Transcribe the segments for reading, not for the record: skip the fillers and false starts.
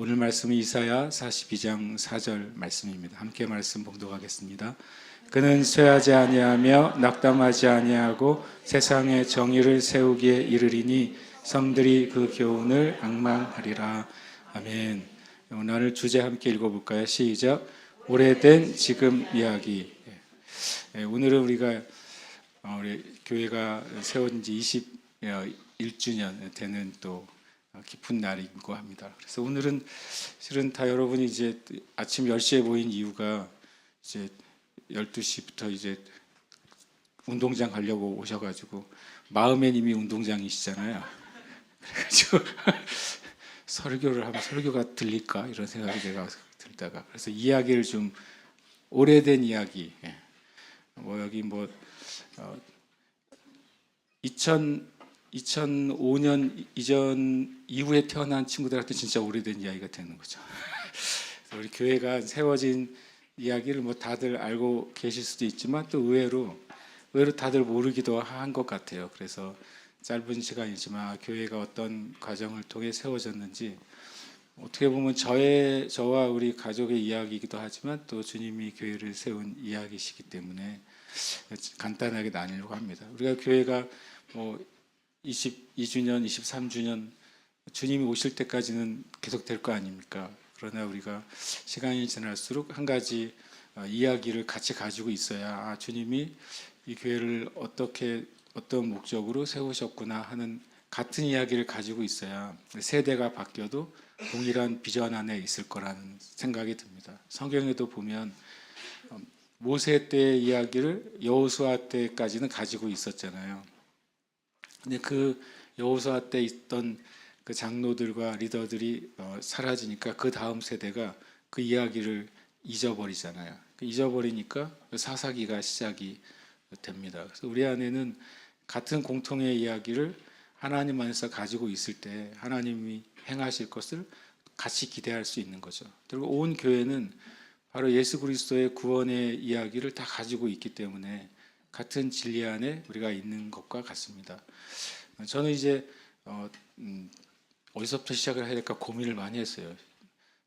오늘 말씀은 이사야 42장 4절 말씀입니다. 함께 말씀 봉독하겠습니다. 그는 쇠하지 아니하며 낙담하지 아니하고 세상에 정의를 세우기에 이르리니 성들이 그 교훈을 앙망하리라. 아멘. 오늘 주제 함께 읽어볼까요? 시작. 오래된 지금 이야기. 오늘은 우리가 우리 교회가 세운 지 21주년 되는 또 깊은 날이고 합니다. 그래서 오늘은 실은 다 여러분이 이제 아침 10시에 모인 이유가 이제 12시부터 이제 운동장 가려고 오셔가지고 마음엔 이미 운동장이시잖아요. 그래가지고 설교를 하면 설교가 들릴까 이런 생각이 제가 들다가 그래서 이야기를 좀 오래된 이야기 여기 2005년 이전 이후에 태어난 친구들한테 진짜 오래된 이야기가 되는 거죠. 우리 교회가 세워진 이야기를 다들 알고 계실 수도 있지만 또 의외로 다들 모르기도 한 것 같아요. 그래서 짧은 시간이지만 교회가 어떤 과정을 통해 세워졌는지 어떻게 보면 저와 우리 가족의 이야기이기도 하지만 또 주님이 교회를 세운 이야기이시기 때문에 간단하게 나누려고 합니다. 우리가 교회가 22주년, 23주년 주님이 오실 때까지는 계속 될 거 아닙니까? 그러나 우리가 시간이 지날수록 한 가지 이야기를 같이 가지고 있어야 주님이 이 교회를 어떤 목적으로 세우셨구나 하는 같은 이야기를 가지고 있어야 세대가 바뀌어도 동일한 비전 안에 있을 거라는 생각이 듭니다. 성경에도 보면 모세 때의 이야기를 여호수아 때까지는 가지고 있었잖아요. 근데 그 여호수아 때 있던 그 장로들과 리더들이 사라지니까 그 다음 세대가 그 이야기를 잊어버리잖아요. 잊어버리니까 사사기가 시작이 됩니다. 그래서 우리 안에는 같은 공통의 이야기를 하나님 안에서 가지고 있을 때 하나님이 행하실 것을 같이 기대할 수 있는 거죠. 그리고 온 교회는 바로 예수 그리스도의 구원의 이야기를 다 가지고 있기 때문에 같은 진리 안에 우리가 있는 것과 같습니다. 저는 이제 어디서부터 시작을 해야 될까 고민을 많이 했어요.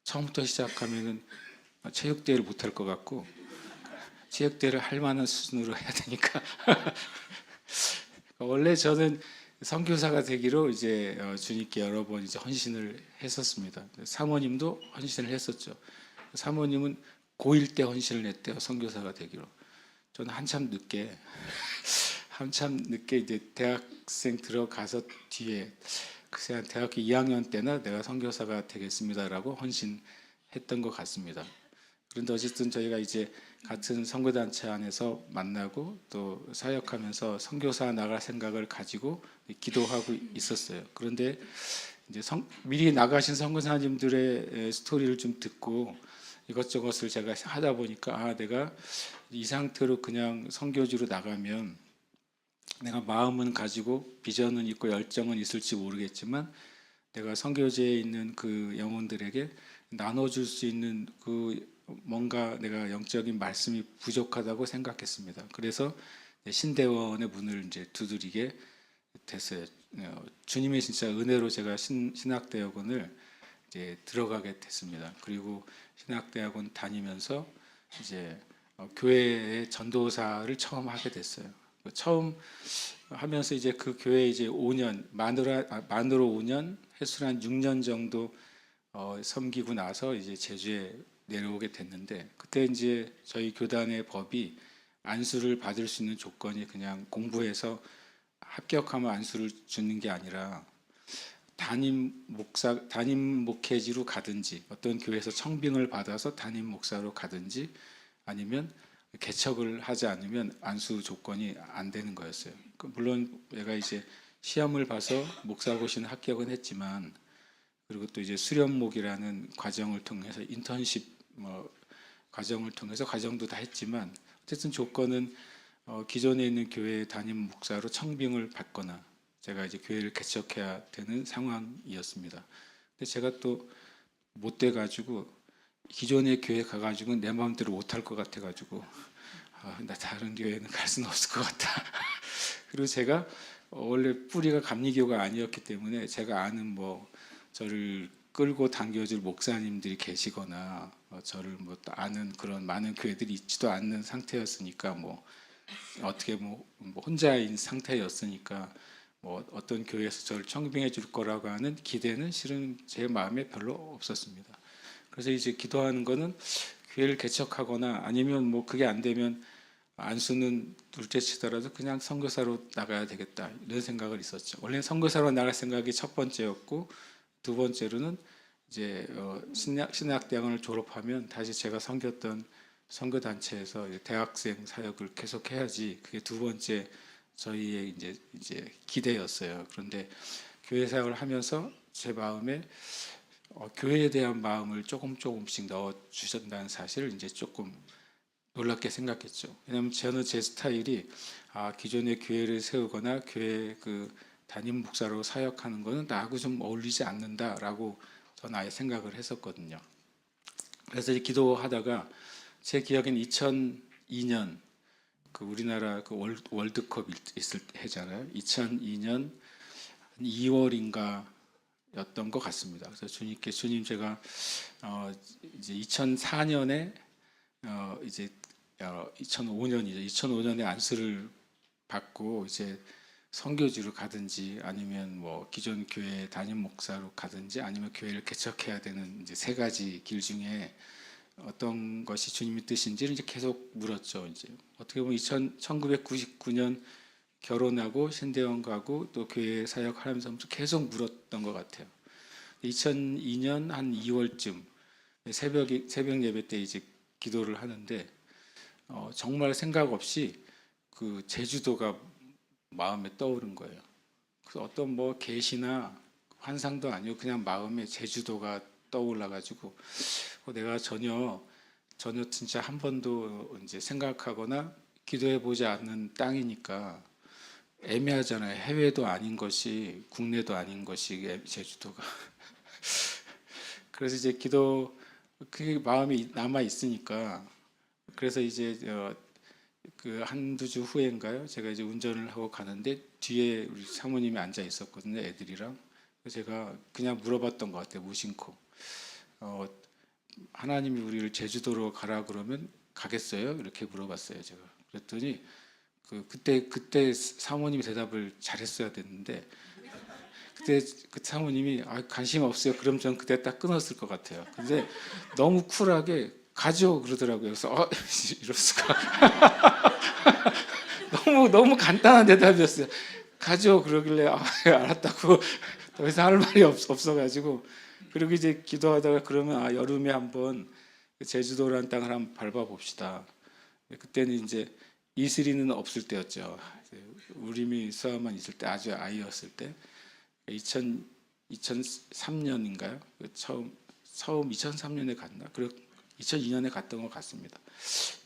처음부터 시작하면은 체육대회를 못할 것 같고 체육대회를 할 만한 수준으로 해야 되니까 원래 저는 선교사가 되기로 이제 주님께 여러 번 이제 헌신을 했었습니다. 사모님도 헌신을 했었죠. 사모님은 고1 때 헌신을 했대요. 선교사가 되기로. 저는 한참 늦게 이제 대학생 들어가서 뒤에 글쎄 한 대학교 2학년 때나 내가 선교사가 되겠습니다라고 헌신했던 것 같습니다. 그런데 어쨌든 저희가 이제 같은 선교단체 안에서 만나고 또 사역하면서 선교사 나갈 생각을 가지고 기도하고 있었어요. 그런데 이제 미리 나가신 선교사님들의 스토리를 좀 듣고 이것저것을 제가 하다 보니까 내가 이 상태로 그냥 선교지로 나가면 내가 마음은 가지고 비전은 있고 열정은 있을지 모르겠지만 내가 선교지에 있는 그 영혼들에게 나눠줄 수 있는 그 뭔가 내가 영적인 말씀이 부족하다고 생각했습니다. 그래서 신대원의 문을 이제 두드리게 됐어요. 주님의 진짜 은혜로 제가 신학대학원을 이제 들어가게 됐습니다. 그리고 신학대학원 다니면서 이제 교회의 전도사를 처음 하게 됐어요. 처음 하면서 이제 그 교회 이제 5년 만으로 5년 횟수로 한 6년 정도 섬기고 나서 이제 제주에 내려오게 됐는데 그때 이제 저희 교단의 법이 안수를 받을 수 있는 조건이 그냥 공부해서 합격하면 안수를 주는 게 아니라 담임 목회지로 가든지 어떤 교회에서 청빙을 받아서 담임 목사로 가든지 아니면 개척을 하지 않으면 안수 조건이 안 되는 거였어요. 물론 내가 이제 시험을 봐서 목사고시는 합격은 했지만 그리고 또 이제 수련목이라는 과정을 통해서 인턴십 과정을 통해서 과정도 다 했지만 어쨌든 조건은 기존에 있는 교회 담임 목사로 청빙을 받거나 제가 이제 교회를 개척해야 되는 상황이었습니다. 근데 제가 또 못 돼가지고 기존의 교회 가가지고 내 마음대로 못할 것 같아가지고 나 다른 교회는 갈 수는 없을 것 같다. 그리고 제가 원래 뿌리가 감리교가 아니었기 때문에 제가 아는 저를 끌고 당겨줄 목사님들이 계시거나 저를 뭐 아는 그런 많은 교회들이 있지도 않는 상태였으니까 뭐 어떻게 뭐 혼자인 상태였으니까 뭐 어떤 교회에서 저를 청빙해 줄 거라고 하는 기대는 실은 제 마음에 별로 없었습니다. 그래서 이제 기도하는 거는 교회를 개척하거나 아니면 뭐 그게 안 되면 안수는 둘째 치더라도 그냥 선교사로 나가야 되겠다 이런 생각을 있었죠. 원래 선교사로 나갈 생각이 첫 번째였고 두 번째로는 이제 신학대학원을 졸업하면 다시 제가 섬겼던 선교단체에서 대학생 사역을 계속해야지 그게 두 번째 저희의 이제 기대였어요. 그런데 교회 사역을 하면서 제 마음에 교회에 대한 마음을 조금씩 넣어 주신다는 사실을 이제 조금 놀랍게 생각했죠. 왜냐하면 저는 제 스타일이 기존의 교회를 세우거나 교회 그 담임 목사로 사역하는 것은 나하고 좀 어울리지 않는다라고 저는 아예 생각을 했었거든요. 그래서 기도하다가 제 기억엔 2002년 그 우리나라 그 월드컵 있을 때 해잖아요. 2002년 2월인가 였던 것 같습니다. 그래서 주님 제가 이제 2004년에 이제 2005년이죠. 2005년에 안수를 받고 이제 선교지로 가든지 아니면 뭐 기존 교회 담임 목사로 가든지 아니면 교회를 개척해야 되는 이제 세 가지 길 중에 어떤 것이 주님의 뜻인지를 이제 계속 물었죠. 이제 어떻게 보면 1999년 결혼하고 신대원 가고 또 교회 사역하면서 계속 물었던 것 같아요. 2002년 한 2월쯤 새벽 예배 때 이제 기도를 하는데 정말 생각 없이 그 제주도가 마음에 떠오른 거예요. 그래서 어떤 뭐 계시나 환상도 아니고 그냥 마음에 제주도가 떠올라 가지고 내가 전혀 진짜 한 번도 이제 생각하거나 기도해 보지 않는 땅이니까 애매하잖아요. 해외도 아닌 것이 국내도 아닌 것이 제주도가. 그래서 이제 그게 마음이 남아 있으니까 그래서 이제 그 한두 주 후인가요? 제가 이제 운전을 하고 가는데 뒤에 우리 사모님이 앉아 있었거든요, 애들이랑. 그래서 제가 그냥 물어봤던 것 같아요, 무심코. 하나님이 우리를 제주도로 가라 그러면 가겠어요? 이렇게 물어봤어요, 제가. 그랬더니 그때 사모님이 대답을 잘했어야 됐는데 그때 그 사모님이 관심 없어요. 그럼 전 그때 딱 끊었을 것 같아요. 근데 너무 쿨하게 가죠 그러더라고요. 그래서 이럴 수가 너무 간단한 대답이었어요. 가죠 그러길래 알았다고 더 이상 할 말이 없어가지고 그리고 이제 기도하다가 그러면 여름에 한번 제주도라는 땅을 한번 밟아봅시다. 그때는 이제 이슬이는 없을 때였죠. 우림이 수아만 있을 때 아주 아이였을 때 2003년인가요? 처음 2003년에 갔나? 그리고 2002년에 갔던 것 같습니다.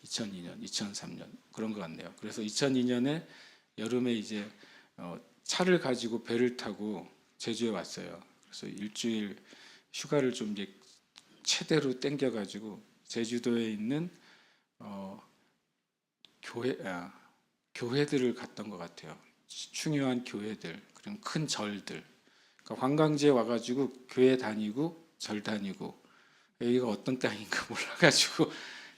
2002년, 2003년 그런 것 같네요. 그래서 2002년에 여름에 이제 차를 가지고 배를 타고 제주에 왔어요. 그래서 일주일 휴가를 좀 이제 최대로 땡겨가지고 제주도에 있는 교회들을 갔던 것 같아요. 중요한 교회들, 그리고 큰 절들. 그러니까 관광지에 와가지고 교회 다니고 절 다니고 여기가 어떤 땅인가 몰라가지고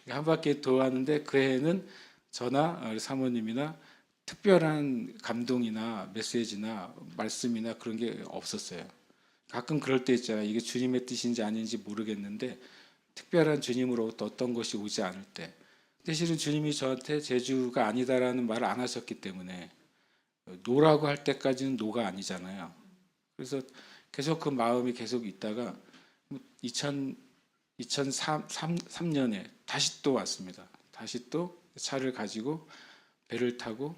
한 바퀴 돌았는데 그 해에는 저나 사모님이나 특별한 감동이나 메시지나 말씀이나 그런 게 없었어요. 가끔 그럴 때 있잖아요. 이게 주님의 뜻인지 아닌지 모르겠는데 특별한 주님으로부터 어떤 것이 오지 않을 때. 근데 실은 주님이 저한테 제주가 아니다라는 말을 안 하셨기 때문에 노라고 할 때까지는 노가 아니잖아요. 그래서 계속 그 마음이 계속 있다가 2003년에 다시 또 왔습니다. 다시 또 차를 가지고 배를 타고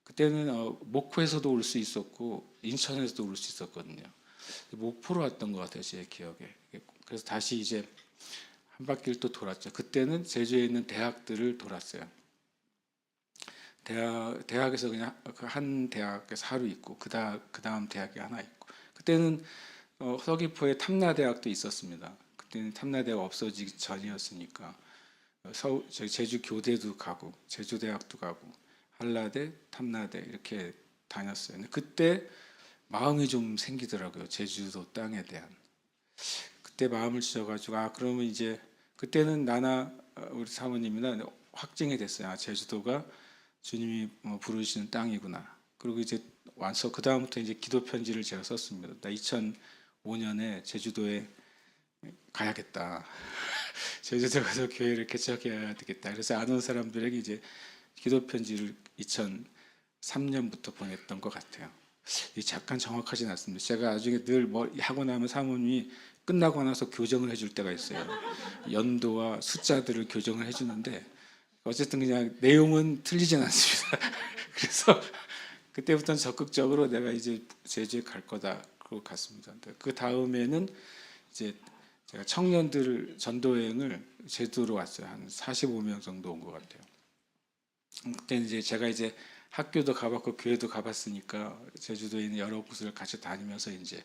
그때는 목포에서도 올 수 있었고 인천에서도 올 수 있었거든요. 목포로 왔던 것 같아요, 제 기억에. 그래서 다시 이제 한 바퀴를 또 돌았죠. 그때는 제주에 있는 대학들을 돌았어요. 대학에서 그냥 한 대학에서 하루 있고 그 다음 대학에 하나 있고 그때는 서귀포에 탐라대학도 있었습니다. 그때는 탐라대가 없어지기 전이었으니까 제주 교대도 가고 제주대학도 가고 한라대, 탐라대 이렇게 다녔어요. 근데 그때 마음이 좀 생기더라고요. 제주도 땅에 대한. 그때 마음을 주셔가지고 그러면 이제 그때는 나나 우리 사모님이나 확증이 됐어요. 제주도가 주님이 부르시는 땅이구나. 그리고 이제 와서 그 다음부터 이제 기도 편지를 제가 썼습니다. 나 2005년에 제주도에 가야겠다. 제주도 가서 교회를 개척해야 되겠다. 그래서 아는 사람들에게 이제 기도 편지를 2003년부터 보냈던 것 같아요. 잠깐 정확하진 않습니다. 제가 나중에 늘 뭐 하고 나면 사모님이 끝나고 나서 교정을 해줄 때가 있어요. 연도와 숫자들을 교정을 해주는데 어쨌든 그냥 내용은 틀리진 않습니다. 그래서 그때부터는 적극적으로 내가 이제 제주에 갈 거다 그러고 갔습니다. 그 다음에는 이제 제가 청년들 전도여행을 제주도로 왔어요. 한 45명 정도 온 것 같아요. 그때 이제 제가 이제 학교도 가봤고 교회도 가봤으니까 제주도에 있는 여러 곳을 같이 다니면서 이제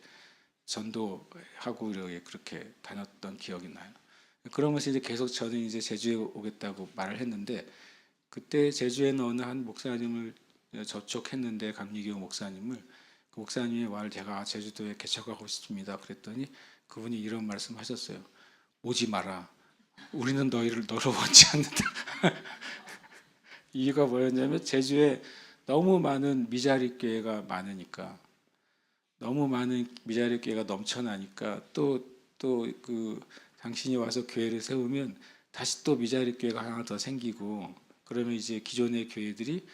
전도하고 그렇게 다녔던 기억이 나요. 그러면서 이제 계속 저는 이제 제주에 오겠다고 말을 했는데 그때 제주에는 어느 한 목사님을 접촉했는데 감리교 목사님을 그 목사님의 말을 제가 제주도에 개척하고 싶습니다. 그랬더니 그분이 이런 말씀하셨어요. 오지 마라. 우리는 너를 원치 않는다. 이유가 뭐였냐면 제주에 너무 많은 미자립 교회가 많으니까 너무 많은 미자립 교회가 넘쳐나니까 또 그 당신이 와서 교회를 세우면 다시 또 미자립 교회가 하나 더 생기고 그러면 이제 기존의 교회들이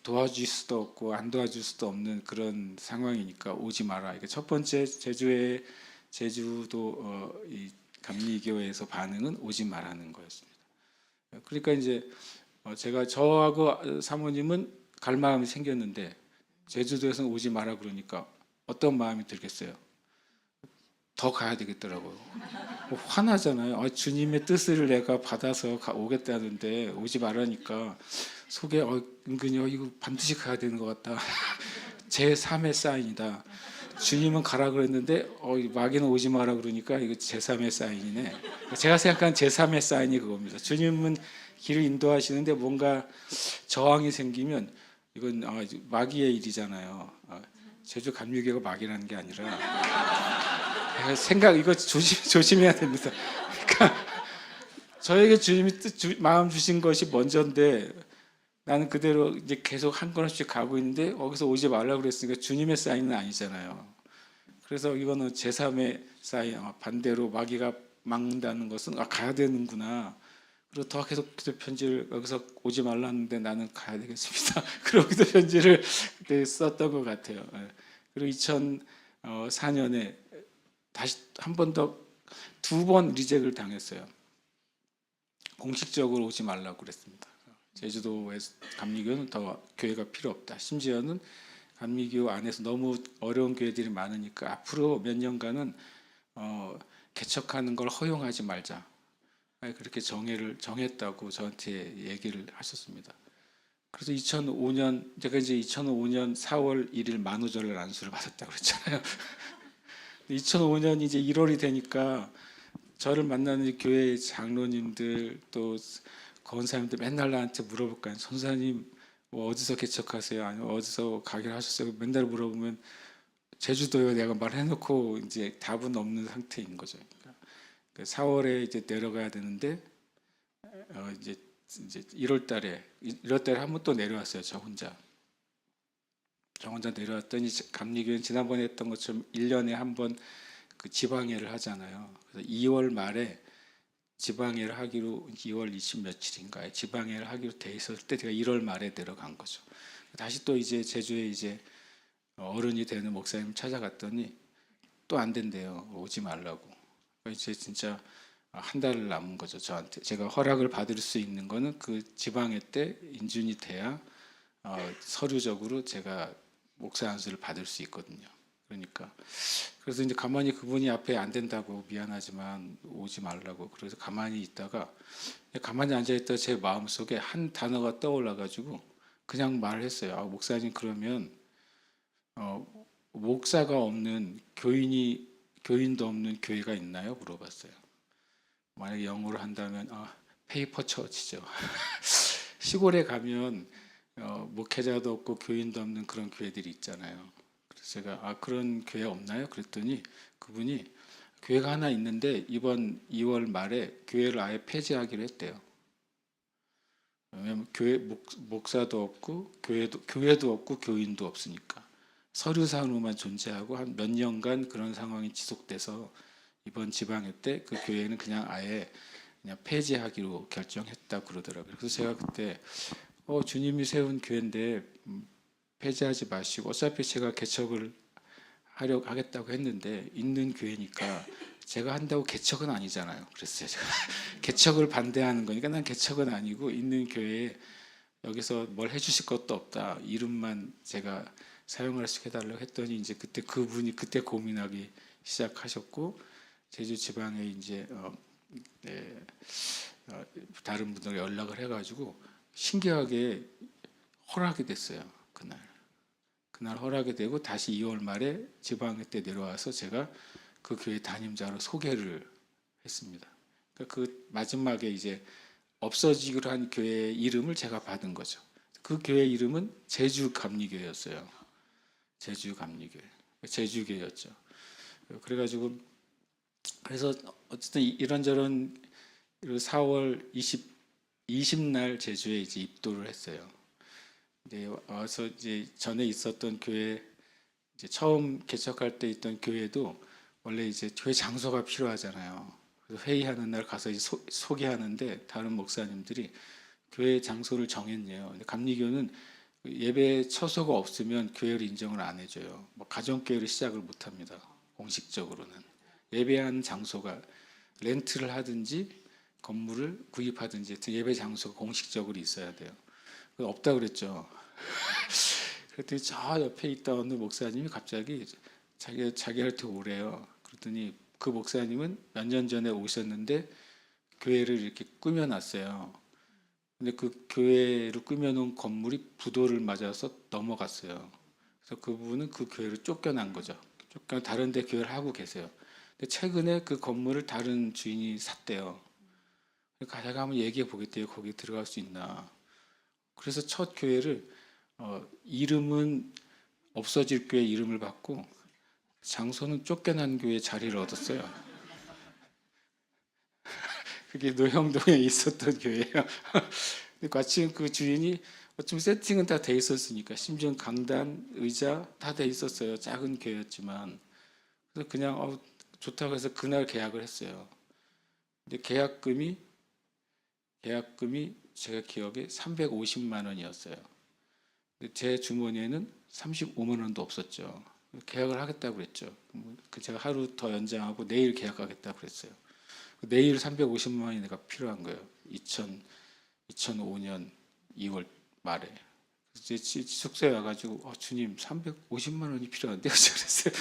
도와줄 수도 없고 안 도와줄 수도 없는 그런 상황이니까 오지 마라. 이게 첫 번째 제주도 이 감리교회에서 반응은 오지 말라는 거였습니다. 그러니까 이제 제가 저하고 사모님은 갈 마음이 생겼는데 제주도에서는 오지 마라 그러니까 어떤 마음이 들겠어요? 더 가야 되겠더라고요. 화나잖아요. 주님의 뜻을 내가 받아서 오겠다는데 오지 말라니까 속에 은근히 이거 반드시 가야 되는 것 같다. 제 3의 사인이다. 주님은 가라 그랬는데 마귀는 오지 마라 그러니까 이거 제 3의 사인이네. 제가 생각한 제 3의 사인이 그겁니다. 주님은 길을 인도하시는데 뭔가 저항이 생기면 이건 마귀의 일이잖아요. 제주 감리교가 마귀라는 게 아니라 이거 조심해야 됩니다. 그러니까 저에게 주님이 마음 주신 것이 먼저인데 나는 그대로 이제 계속 한 걸음씩 가고 있는데 거기서 오지 말라고 그랬으니까 주님의 사인은 아니잖아요. 그래서 이거는 제3의 사인, 반대로 마귀가 막는다는 것은 가야 되는구나. 그리고 더 계속 기도 편지를 여기서 오지 말라는데 나는 가야 되겠습니다. 그리고 기도 편지를 그때 썼던 것 같아요. 그리고 2004년에 다시 한 번 더 2번 리젝을 당했어요. 공식적으로 오지 말라고 그랬습니다. 제주도의 감리교는 더 교회가 필요 없다. 심지어는 감리교 안에서 너무 어려운 교회들이 많으니까 앞으로 몇 년간은 개척하는 걸 허용하지 말자. 그렇게 정했다고 저한테 얘기를 하셨습니다. 그래서 2005년 제가 이제 2005년 4월 1일 만우절 안수를 받았다고 그랬잖아요. 2005년 이제 1월이 되니까 저를 만나는 교회 장로님들 또 권사님들 맨날 나한테 물어볼 거예요. 선사님 뭐 어디서 개척하세요? 아니면 어디서 가기로 하셨어요? 맨날 물어보면 제주도요. 내가 말해놓고 이제 답은 없는 상태인 거죠. 그러니까 4월에 이제 내려가야 되는데 이제 1월 달에 한 번 또 내려왔어요. 저 혼자 내려왔더니 감리교회는 지난번에 했던 것처럼 1년에 한 번 그 지방회를 하잖아요. 그래서 2월 말에 지방회를 하기로 2월 20 며칠인가에 지방회를 하기로 돼 있었을 때 제가 1월 말에 내려간 거죠. 다시 또 이제 제주에 이제 어른이 되는 목사님 찾아갔더니 또 안 된대요. 오지 말라고. 이제 진짜 한 달 남은 거죠. 저한테 제가 허락을 받을 수 있는 거는 그 지방회 때 인준이 돼야 서류적으로 제가 목사 안수를 받을 수 있거든요. 그러니까 그래서 이제 가만히 그분이 앞에 안 된다고 미안하지만 오지 말라고 그래서 가만히 있다가 가만히 앉아 있다 제 마음 속에 한 단어가 떠올라 가지고 그냥 말을 했어요. 목사님 그러면 목사가 없는 교인도 없는 교회가 있나요? 물어봤어요. 만약에 영어로 한다면 페이퍼 처치죠. 시골에 가면 목회자도 없고 교인도 없는 그런 교회들이 있잖아요. 그래서 제가 그런 교회 없나요? 그랬더니 그분이 교회가 하나 있는데 이번 2월 말에 교회를 아예 폐지하기로 했대요. 왜냐하면 교회 목사도 없고 교회도 없고 교인도 없으니까 서류상으로만 존재하고 한 몇 년간 그런 상황이 지속돼서 이번 지방회 때 그 교회는 그냥 아예 그냥 폐지하기로 결정했다 그러더라고요. 그래서 제가 그때 주님이 세운 교회인데 폐지하지 마시고 어차피 제가 개척을 하겠다고 했는데 있는 교회니까 제가 한다고 개척은 아니잖아요. 그래서 제가 개척을 반대하는 거니까 난 개척은 아니고 있는 교회에 여기서 뭘 해주실 것도 없다. 이름만 제가 사용할 수 있게 해달라고 했더니 이제 그때 그분이 그때 고민하기 시작하셨고 제주 지방에 이제 다른 분들 연락을 해가지고 신기하게 허락이 됐어요. 그날 허락이 되고 다시 2월 말에 지방회 때 내려와서 제가 그 교회 담임자로 소개를 했습니다. 그러니까 그 마지막에 이제 없어지기로 한 교회의 이름을 제가 받은 거죠. 그 교회 이름은 제주감리교회였어요. 제주감리교회, 제주교회였죠. 그래가지고 그래서 어쨌든 이런저런 4월 20날 제주에 이제 입도를 했어요. 네, 와서 이제 전에 있었던 교회 이제 처음 개척할 때 있던 교회도 원래 이제 교회 장소가 필요하잖아요. 그래서 회의하는 날 가서 이제 소개하는데 다른 목사님들이 교회 장소를 정했네요. 근데 감리교는 예배 처소가 없으면 교회를 인정을 안 해줘요. 뭐 가정교회를 시작을 못합니다. 공식적으로는 예배하는 장소가 렌트를 하든지 건물을 구입하든지 예배 장소가 공식적으로 있어야 돼요. 없다 그랬죠. 그랬더니 저 옆에 있다 어느 목사님이 갑자기 자기한테 오래요. 그랬더니 그 목사님은 몇 년 전에 오셨는데 교회를 이렇게 꾸며놨어요. 근데 그 교회를 꾸며놓은 건물이 부도를 맞아서 넘어갔어요. 그래서 그분은 그 교회를 쫓겨난 거죠. 다른 데 교회를 하고 계세요. 근데 최근에 그 건물을 다른 주인이 샀대요. 그러니까 제가 한번 얘기해 보겠대요. 거기 들어갈 수 있나. 그래서 첫 교회를 이름은 없어질 교회 이름을 받고 장소는 쫓겨난 교회 자리를 얻었어요. 그게 노형동에 있었던 교회예요. 마침 그 주인이 어쩜 세팅은 다 돼 있었으니까 심지어 강단, 의자 다 돼 있었어요. 작은 교회였지만 그래서 그냥 좋다고 해서 그날 계약을 했어요. 근데 계약금이 제가 기억에 350만 원이었어요. 제 주머니에는 35만 원도 없었죠. 계약을 하겠다고 그랬죠. 제가 하루 더 연장하고 내일 계약하겠다고 그랬어요. 내일 350만 원이 내가 필요한 거예요. 2005년 2월 말에. 이제 숙소에 와가지고 주님 350만 원이 필요한데요. 그랬어요.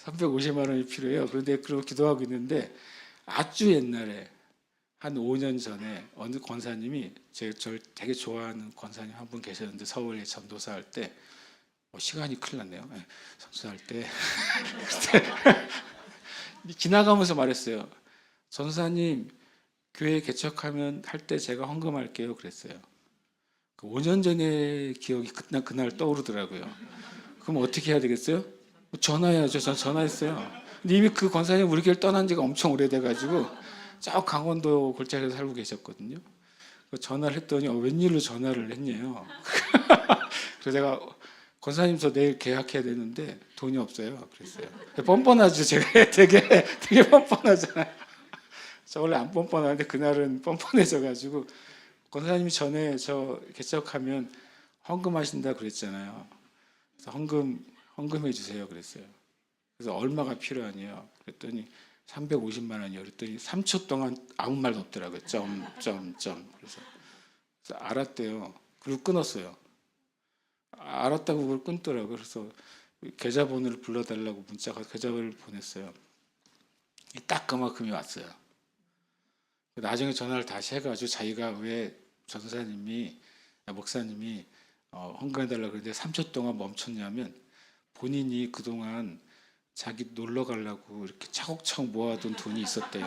350만 원이 필요해요. 그런데 그러고 기도하고 있는데 아주 옛날에 한 5년 전에 어느 권사님이 저를 되게 좋아하는 권사님 한 분 계셨는데 서울에 전도사 할 때 시간이 큰일 났네요. 전도사할 때 지나가면서 말했어요. 전사님 교회 개척하면 할 때 제가 헌금할게요. 그랬어요. 5년 전의 기억이 그날 떠오르더라고요. 그럼 어떻게 해야 되겠어요? 전화해야죠. 전 전화했어요. 근데 이미 그 권사님 우리 교회를 떠난 지가 엄청 오래돼가지고 저 강원도 골짜기에서 살고 계셨거든요. 전화를 했더니 웬일로 전화를 했냐요. 그래서 제가 권사님 저 내일 계약해야 되는데 돈이 없어요. 그랬어요. 뻔뻔하죠. 제가 되게 뻔뻔하잖아요. 저 원래 안 뻔뻔한데 그날은 뻔뻔해져가지고 권사님이 전에 저 개척하면 헌금하신다 그랬잖아요. 그래서 헌금해 주세요. 그랬어요. 그래서 얼마가 필요하냐요. 그랬더니 350만 원이요. 그랬더니 3초 동안 아무 말도 없더라고요. 그래서 알았대요. 그리고 끊었어요. 알았다고 그걸 끊더라고요. 그래서 계좌번호를 불러달라고 문자가 계좌번호를 보냈어요. 딱 그만큼이 왔어요. 나중에 전화를 다시 해가지고 자기가 왜 목사님이 헌금해달라고 그랬는데 3초 동안 멈췄냐면 본인이 그동안 자기 놀러 가려고 이렇게 차곡차곡 모아둔 돈이 있었대요.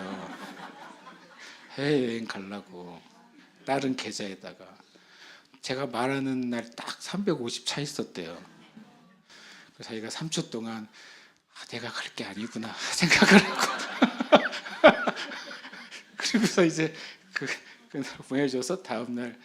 해외여행 가려고 다른 계좌에다가 제가 말하는 날 딱 350 차 있었대요. 그래서 자기가 3초 동안 내가 갈 게 아니구나 생각을 했고 그리고서 이제 그날 보내줘서 다음 날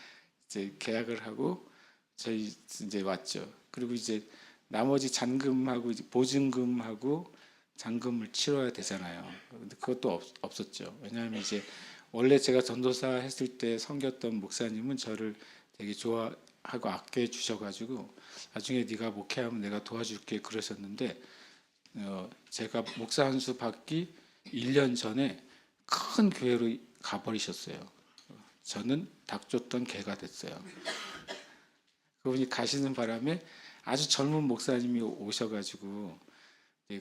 이제 계약을 하고 저희 이제 왔죠. 그리고 이제 나머지 잔금하고 이제 보증금하고 잔금을 치러야 되잖아요. 근데 그것도 없었죠. 왜냐하면 이제 원래 제가 전도사 했을 때 섬겼던 목사님은 저를 되게 좋아하고 아껴 주셔가지고 나중에 네가 목회하면 내가 도와줄게 그러셨는데 제가 목사 한 수 받기 1년 전에 큰 교회로 가버리셨어요. 저는 닭 쫓던 개가 됐어요. 그분이 가시는 바람에 아주 젊은 목사님이 오셔가지고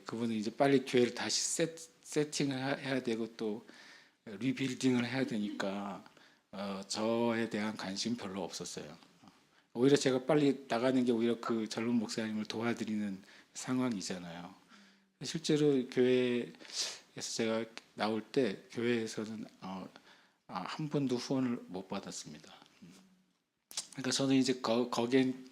그분은 이제 빨리 교회를 다시 세팅을 해야 되고 또 리빌딩을 해야 되니까 저에 대한 관심 별로 없었어요. 오히려 제가 빨리 나가는 게 오히려 그 젊은 목사님을 도와드리는 상황이잖아요. 실제로 교회에서 제가 나올 때 교회에서는 한 번도 후원을 못 받았습니다. 그러니까 저는 이제 거기엔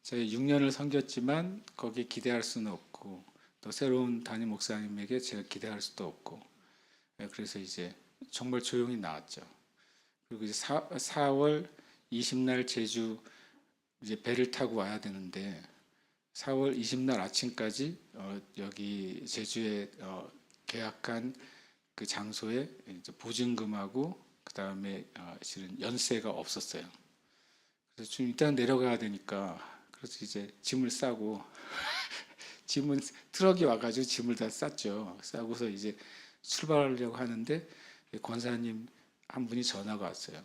제가 6년을 섬겼지만 거기에 기대할 수는 없고 또 새로운 담임 목사님에게 제가 기대할 수도 없고 그래서 이제 정말 조용히 나왔죠. 그리고 이제 4월 20날 제주 이제 배를 타고 와야 되는데 4월 20날 아침까지 여기 제주에 계약한 그 장소에 이제 보증금하고 그 다음에 실은 연세가 없었어요. 그래서 좀 일단 내려가야 되니까 그래서 이제 짐을 싸고 짐은 트럭이 와가지고 짐을 다 쌌죠. 싸고서 이제 출발하려고 하는데 권사님 한 분이 전화가 왔어요.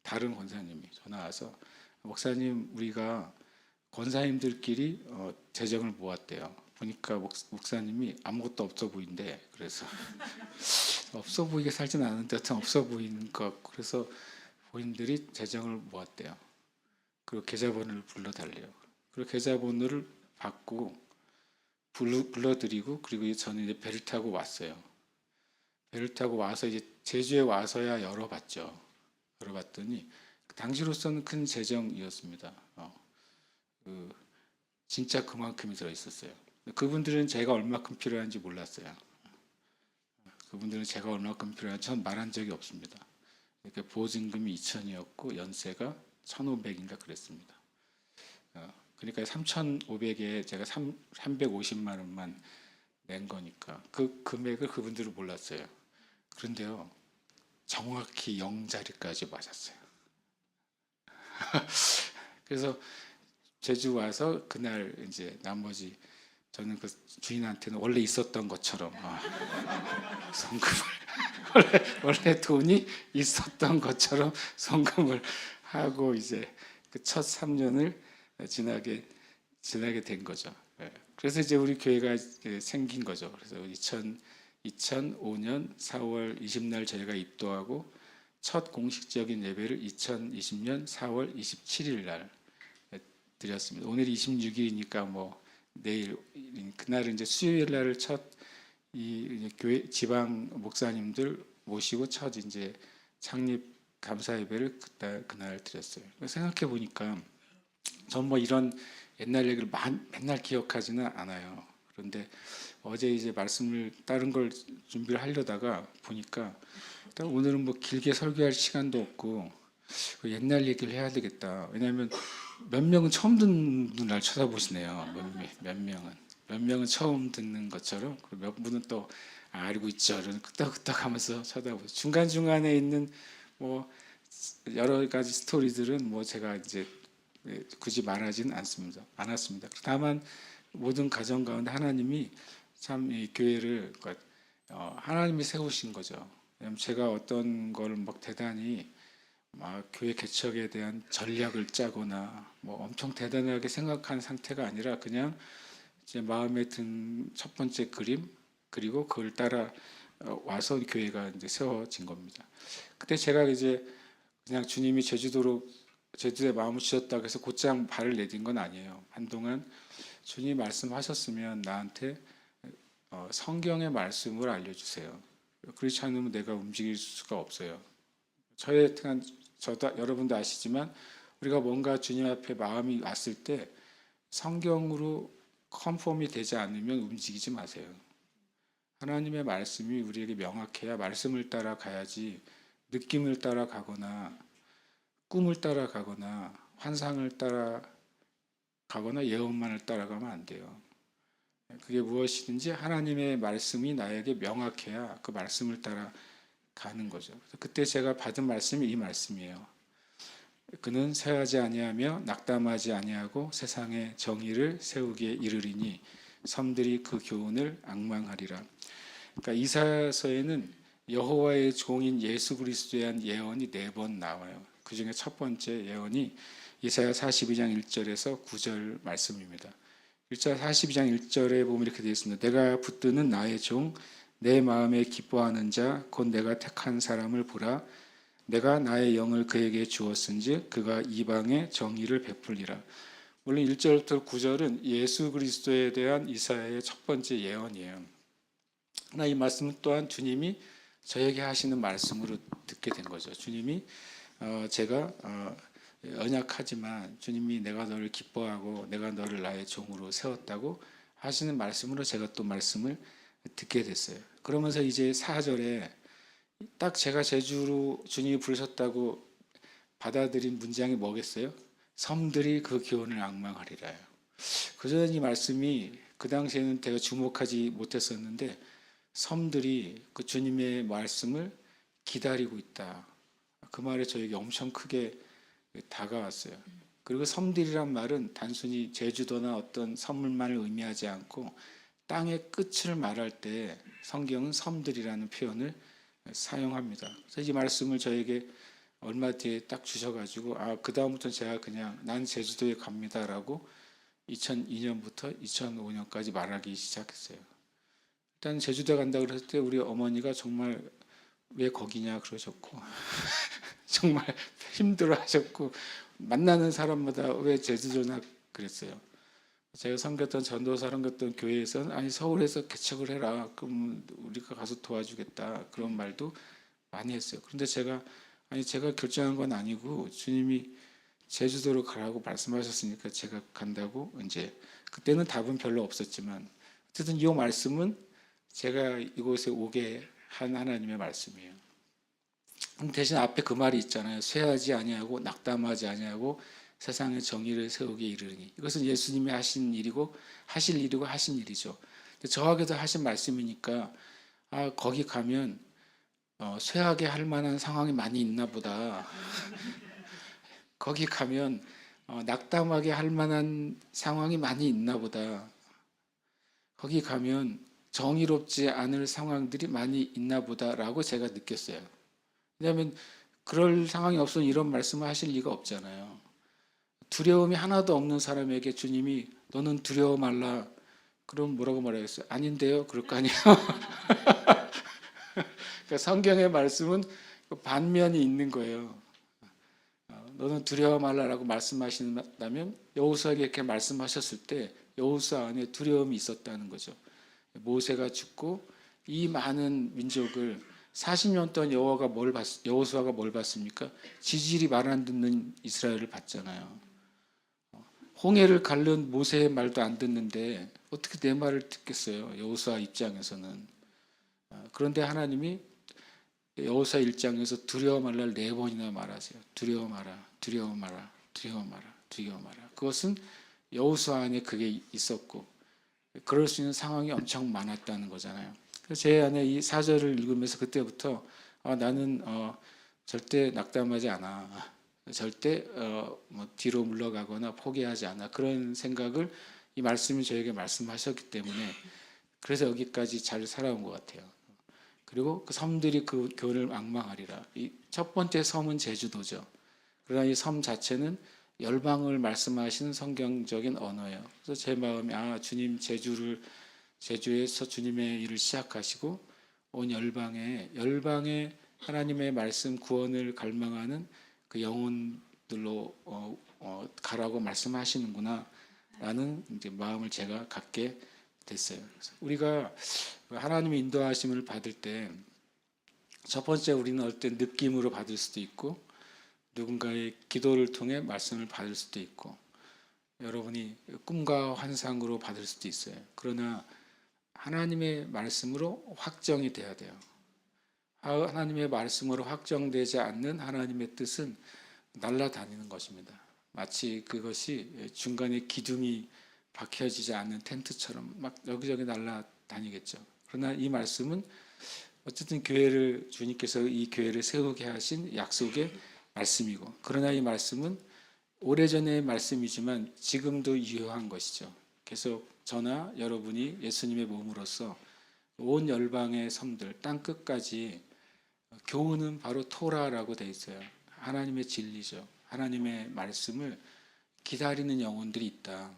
다른 권사님이 전화 와서 목사님 우리가 권사님들끼리 재정을 모았대요. 보니까 목사님이 아무것도 없어 보인대. 그래서 없어 보이게 살진 않은데 하여튼 없어 보이는 것 같고 그래서 본인들이 재정을 모았대요. 그리고 계좌번호를 불러달래요. 그리고 계좌번호를 받고 불러드리고 그리고 저는 이제 배를 타고 왔어요. 배를 타고 와서 이제 제주에 와서야 열어봤죠. 열어봤더니 당시로서는 큰 재정이었습니다. 진짜 그만큼이 들어 있었어요. 그분들은 제가 얼마큼 필요한지 몰랐어요. 그분들은 제가 얼마큼 필요한지 전 말한 적이 없습니다. 그러니까 보증금이 2천이었고 연세가 1,500인가 그랬습니다. 그러니까 3,500에 제가 350만 원만 낸 거니까 그 금액을 그분들은 몰랐어요. 그런데요, 정확히 0자리까지 맞았어요. 그래서 제주 와서 그날 이제 나머지 저는 그 주인한테는 원래 있었던 것처럼 송금을 원래 돈이 있었던 것처럼 송금을 하고 이제 그 첫 3년을 지나게 된 거죠. 그래서 이제 우리 교회가 생긴 거죠. 그래서 2005년 4월 20날 저희가 입도하고 첫 공식적인 예배를 2020년 4월 27일 날 드렸습니다. 오늘이 26일이니까 뭐 내일 그날은 이제 수요일 날을 첫 이 교회 지방 목사님들 모시고 첫 이제 창립 감사 예배를 그날 드렸어요. 생각해 보니까 전 뭐 이런 옛날 얘기를 맨날 기억하지는 않아요. 그런데 어제 이제 말씀을 다른 걸 준비를 하려다가 보니까 일단 오늘은 뭐 길게 설교할 시간도 없고 옛날 얘기를 해야 되겠다. 왜냐하면 몇 명은 처음 듣는 날 쳐다보시네요. 몇 명은 처음 듣는 것처럼 몇 분은 또 알고 있죠. 끄떡끄떡 하면서 쳐다보고 중간 중간에 있는 뭐 여러 가지 스토리들은 뭐 제가 이제 굳이 말하지는 않았습니다. 다만 모든 가정 가운데 하나님이 참 이 교회를 하나님이 세우신 거죠. 제가 어떤 걸 막 대단히 막 교회 개척에 대한 전략을 짜거나 뭐 엄청 대단하게 생각한 상태가 아니라 그냥 제 마음에 든 첫 번째 그림 그리고 그걸 따라 와서 교회가 이제 세워진 겁니다. 그때 제가 이제 그냥 주님이 제주도에 마음을 주셨다고 해서 곧장 발을 내딘 건 아니에요. 한동안 주님이 말씀하셨으면 나한테 성경의 말씀을 알려주세요. 그렇지 않으면 내가 움직일 수가 없어요. 저도 여러분도 아시지만 우리가 뭔가 주님 앞에 마음이 왔을 때 성경으로 컨펌이 되지 않으면 움직이지 마세요. 하나님의 말씀이 우리에게 명확해야 말씀을 따라가야지 느낌을 따라가거나 꿈을 따라가거나 환상을 따라가거나 예언만을 따라가면 안 돼요. 그게 무엇이든지 하나님의 말씀이 나에게 명확해야 그 말씀을 따라가는 거죠. 그때 제가 받은 말씀이 이 말씀이에요. 그는 쇠하지 아니하며 낙담하지 아니하고 세상의 정의를 세우기에 이르리니 섬들이 그 교훈을 앙망하리라. 그러니까 이사야서에는 여호와의 종인 예수 그리스도에 대한 예언이 4번 나와요. 그 중에 첫 번째 예언이 이사야 42장 1절에서 9절 말씀입니다. 1절 42장 1절에 보면 이렇게 되어 있습니다. 내가 붙드는 나의 종 내 마음에 기뻐하는 자 곧 내가 택한 사람을 보라. 내가 나의 영을 그에게 주었은즉 그가 이방에 정의를 베풀리라. 물론 1절부터 9절은 예수 그리스도에 대한 이사야의 첫 번째 예언이에요. 그러나 이 말씀은 또한 주님이 저에게 하시는 말씀으로 듣게 된 거죠. 주님이 제가 연약하지만 주님이 내가 너를 기뻐하고 내가 너를 나의 종으로 세웠다고 하시는 말씀으로 제가 또 말씀을 듣게 됐어요. 그러면서 이제 4절에 딱 제가 제주로 주님이 부르셨다고 받아들인 문장이 뭐겠어요? 섬들이 그 교훈을 앙망하리라요. 그전에 이 말씀이 그 당시에는 제가 주목하지 못했었는데 섬들이 그 주님의 말씀을 기다리고 있다. 그 말에 저에게 엄청 크게 다가왔어요. 그리고 섬들이란 말은 단순히 제주도나 어떤 섬을만을 의미하지 않고 땅의 끝을 말할 때 성경은 섬들이라는 표현을 사용합니다. 그래서 이 말씀을 저에게 얼마 뒤에 딱 주셔가지고 그 다음부터 제가 그냥 난 제주도에 갑니다라고 2002년부터 2005년까지 말하기 시작했어요. 일단 제주도에 간다 그랬을 때 우리 어머니가 정말 왜 거기냐 그러셨고 정말 힘들어하셨고 만나는 사람마다 왜 제주도나 그랬어요. 제가 섬겼던 전도사 섬겼던 교회에서는 아니 서울에서 개척을 해라 그럼 우리가 가서 도와주겠다 그런 말도 많이 했어요. 그런데 제가 결정한 건 아니고 주님이 제주도로 가라고 말씀하셨으니까 제가 간다고 이제 그때는 답은 별로 없었지만 어쨌든 이 말씀은 제가 이곳에 오게 한 하나님의 말씀이에요. 대신 앞에 그 말이 있잖아요. 쇠하지 아니하고 낙담하지 아니하고 세상의 정의를 세우기에 이르니 이것은 예수님이 하신 일이고 하실 일이고 하신 일이죠. 저에게도 하신 말씀이니까 거기 가면 쇠하게 할 만한 상황이 많이 있나 보다. 거기 가면 낙담하게 할 만한 상황이 많이 있나 보다. 거기 가면 정의롭지 않을 상황들이 많이 있나 보다라고 제가 느꼈어요. 왜냐하면 그럴 상황이 없으면 이런 말씀을 하실 리가 없잖아요. 두려움이 하나도 없는 사람에게 주님이 너는 두려워 말라. 그럼 뭐라고 말하겠어요? 아닌데요? 그럴 거 아니에요. 그러니까 성경의 말씀은 반면이 있는 거예요. 너는 두려워 말라라고 말씀하신다면 여호수아에게 이렇게 말씀하셨을 때 여호수아 안에 두려움이 있었다는 거죠. 모세가 죽고 이 많은 민족을 40년 동안 여호수아가 뭘 봤습니까? 지질이 말 안 듣는 이스라엘을 봤잖아요. 홍해를 가른 모세의 말도 안 듣는데 어떻게 내 말을 듣겠어요? 여호수아 입장에서는. 그런데 하나님이 여호수아 1장에서 두려워 말라 4번이나 말하세요. 두려워 마라, 두려워 마라, 두려워 마라, 두려워 마라. 그것은 여호수아 안에 그게 있었고 그럴 수 있는 상황이 엄청 많았다는 거잖아요. 그래서 제 안에 이 4절을 읽으면서 그때부터 나는 절대 낙담하지 않아. 절대 뒤로 물러가거나 포기하지 않아. 그런 생각을 이 말씀이 저에게 말씀하셨기 때문에 그래서 여기까지 잘 살아온 것 같아요. 그리고 그 섬들이 그 교훈을 앙망하리라. 이 첫 번째 섬은 제주도죠. 그러나 이 섬 자체는 열방을 말씀하시는 성경적인 언어예요. 그래서 제 마음이 주님 제주에서 주님의 일을 시작하시고 온 열방에 하나님의 말씀 구원을 갈망하는 그 영혼들로 가라고 말씀하시는구나 라는 이제 마음을 제가 갖게 됐어요. 우리가 하나님의 인도하심을 받을 때 첫 번째 우리는 어떨 때 느낌으로 받을 수도 있고 누군가의 기도를 통해 말씀을 받을 수도 있고 여러분이 꿈과 환상으로 받을 수도 있어요. 그러나 하나님의 말씀으로 확정이 돼야 돼요. 하나님의 말씀으로 확정되지 않는 하나님의 뜻은 날아다니는 것입니다. 마치 그것이 중간에 기둥이 박혀지지 않는 텐트처럼 막 여기저기 날아다니겠죠. 그러나 이 말씀은 어쨌든 교회를, 주님께서 이 교회를 세우게 하신 약속의 말씀이고, 그러나 이 말씀은 오래전의 말씀이지만 지금도 유효한 것이죠. 계속 저나 여러분이 예수님의 몸으로서 온 열방의 섬들, 땅 끝까지 교훈은 바로 토라라고 되어 있어요. 하나님의 진리죠. 하나님의 말씀을 기다리는 영혼들이 있다.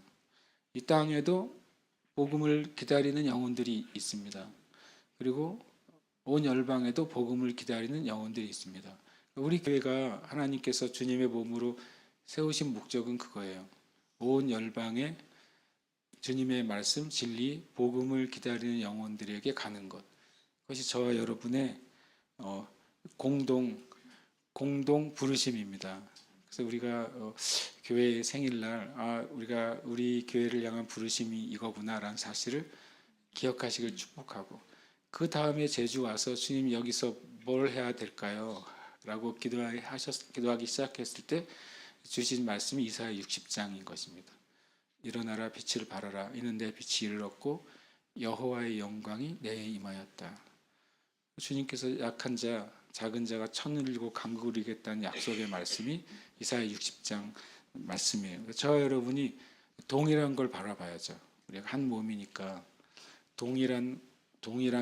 이 땅에도 복음을 기다리는 영혼들이 있습니다. 그리고 온 열방에도 복음을 기다리는 영혼들이 있습니다. 우리 교회가 하나님께서 주님의 몸으로 세우신 목적은 그거예요. 온 열방에 주님의 말씀, 진리, 복음을 기다리는 영혼들에게 가는 것. 그것이 저와 여러분의 공동 부르심입니다. 그래서 우리가 교회 생일날 우리가 우리 교회를 향한 부르심이 이거구나라는 사실을 기억하시길 축복하고, 그 다음에 제주 와서 주님 여기서 뭘 해야 될까요? 라고 기도하기 시작했을 때 주신 말씀이 이사야 60장인 것입니다. 일어나라 빛을 발하라. 이는 내 빛이 이르렀고 여호와의 영광이 내게 임하였다. 주님께서 약한 자, 작은 자가 천을 이루고 강국을 이루겠다는 약속의 말씀이 이사야 60장 말씀이에요. 저와 여러분이 동일한 걸 바라봐야죠. 우리가 한 몸이니까 동일한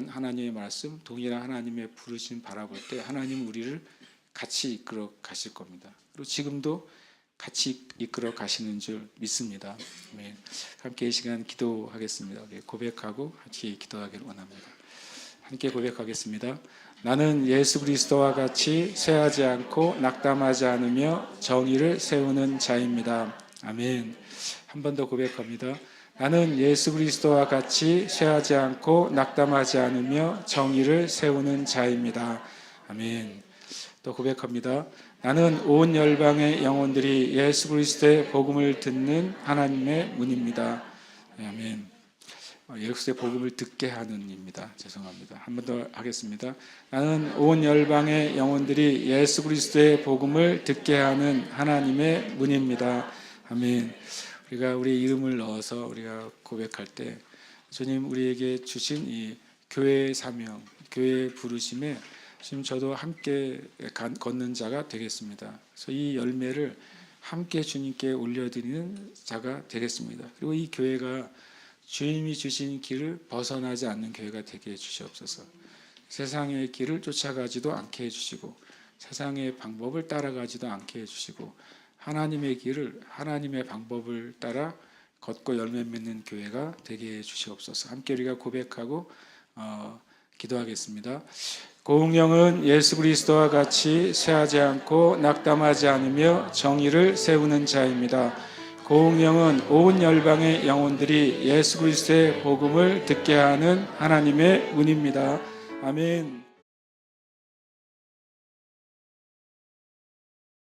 하나님의 말씀, 동일한 하나님의 부르심 바라볼 때 하나님 우리를 같이 이끌어 가실 겁니다. 그리고 지금도 같이 이끌어 가시는 줄 믿습니다. 네. 함께 이 시간 기도하겠습니다. 고백하고 같이 기도하기를 원합니다. 함께 고백하겠습니다. 나는 예수 그리스도와 같이 쇠하지 않고 낙담하지 않으며 정의를 세우는 자입니다. 아멘. 한 번 더 고백합니다. 나는 예수 그리스도와 같이 쇠하지 않고 낙담하지 않으며 정의를 세우는 자입니다. 아멘. 또 고백합니다. 나는 온 열방의 영혼들이 예수 그리스도의 복음을 듣는 하나님의 문입니다. 아멘. 예수의 복음을 듣게 하는 입니다. 죄송합니다. 한 번 더 하겠습니다. 나는 온 열방의 영혼들이 예수 그리스도의 복음을 듣게 하는 하나님의 문입니다. 아멘. 우리가 우리의 이름을 넣어서 우리가 고백할 때 주님 우리에게 주신 이 교회의 사명, 교회의 부르심에 지금 저도 함께 걷는 자가 되겠습니다. 그래서 이 열매를 함께 주님께 올려드리는 자가 되겠습니다. 그리고 이 교회가 주님이 주신 길을 벗어나지 않는 교회가 되게 해주시옵소서. 세상의 길을 쫓아가지도 않게 해주시고 세상의 방법을 따라가지도 않게 해주시고 하나님의 길을, 하나님의 방법을 따라 걷고 열매 맺는 교회가 되게 해주시옵소서. 함께 우리가 고백하고 기도하겠습니다. 공영은 예수 그리스도와 같이 쇠하지 않고 낙담하지 않으며 정의를 세우는 자입니다. 공영은 온 열방의 영혼들이 예수 그리스도의 복음을 듣게 하는 하나님의 문입니다. 아멘.